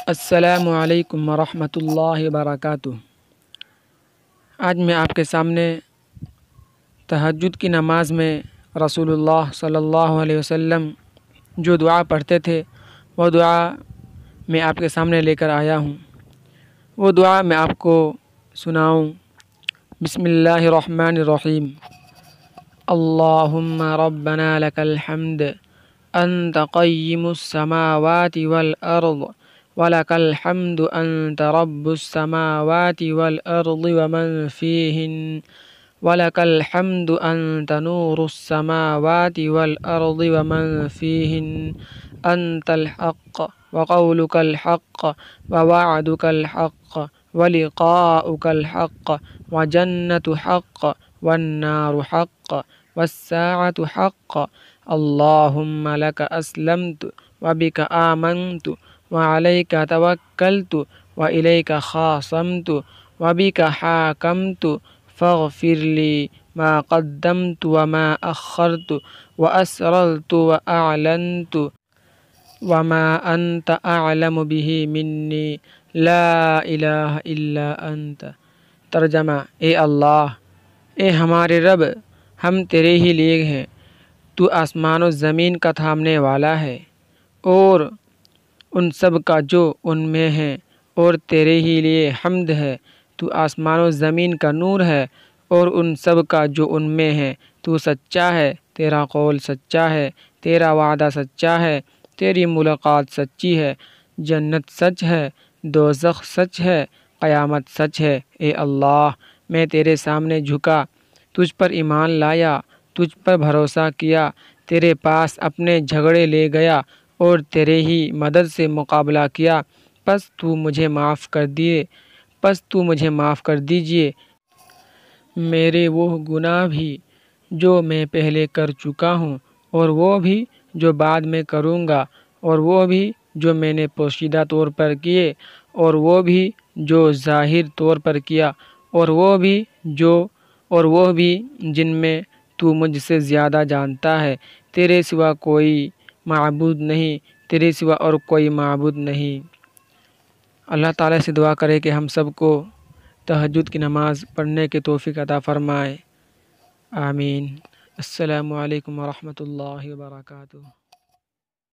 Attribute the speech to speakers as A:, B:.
A: السلام علیکم ورحمۃ اللہ وبرکاتہ۔ آج میں آپ کے سامنے تہجد کی نماز میں رسول اللہ صلی اللہ علیہ وسلم جو دعا پڑھتے تھے وہ دعا میں آپ کے سامنے لے کر آیا ہوں۔ وہ دعا میں آپ کو سناؤں۔ بسم اللہ الرحمن الرحیم۔ اللہم ربنا لک الحمد انت قیم السماوات والارض وَلَكَ الْحَمْدُ أَنْتَ رَبُّ السَّمَاوَاتِ وَالْأَرْضِ وَمَنْ فِيهِنَّ وَلَكَ الْحَمْدُ أَنْتَ نُورُ السَّمَاوَاتِ وَالْأَرْضِ وَمَنْ فِيهِنَّ أَنْتَ الْحَقُّ وَقَوْلُكَ الْحَقُّ وَوَعْدُكَ الْحَقُّ وَلِقَاؤُكَ الْحَقُّ وَجَنَّةُ حَقٌّ وَالنَّارُ حَقٌّ وَالسَّاعَةُ حَقٌّ اللهم لك أسلمت وبك آمنت وعليك توكلت وإليك خاصمت وبك حاكمت فاغفر لي ما قدمت وما أخرت وأسررت وأعلنت وما أنت أعلم به مني لا إله إلا أنت۔ ترجمہ: اے اللہ، اے ہمارے رب، ہم تیرے ہی لیے ہیں، تو آسمان و زمین کا تھامنے والا ہے اور ان سب کا جو ان میں ہے، اور تیرے ہی لیے حمد ہے۔ تو آسمان و زمین کا نور ہے اور ان سب کا جو ان میں ہے۔ تو سچا ہے، تیرا قول سچا ہے، تیرا وعدہ سچا ہے، تیری ملاقات سچی ہے، جنت سچ ہے، دوزخ سچ ہے، قیامت سچ ہے۔ اے اللہ، میں تیرے سامنے جھکا، تجھ پر ایمان لایا، تجھ پر بھروسہ کیا، تیرے پاس اپنے جھگڑے لے گیا اور تیرے ہی مدد سے مقابلہ کیا۔ پس تو مجھے معاف کر دیجئے میرے وہ گناہ بھی جو میں پہلے کر چکا ہوں، اور وہ بھی جو بعد میں کروں گا، اور وہ بھی جو میں نے پوشیدہ طور پر کیے، اور وہ بھی جو ظاہر طور پر کیا، اور وہ بھی جن میں تو مجھ سے زیادہ جانتا ہے۔ تیرے سوا کوئی معبود نہیں، تیرے سوا اور کوئی معبود نہیں۔ اللہ تعالیٰ سے دعا کرے کہ ہم سب کو تہجد کی نماز پڑھنے کی توفیق عطا فرمائے۔ آمین۔ السلام علیکم ورحمۃ اللہ وبرکاتہ۔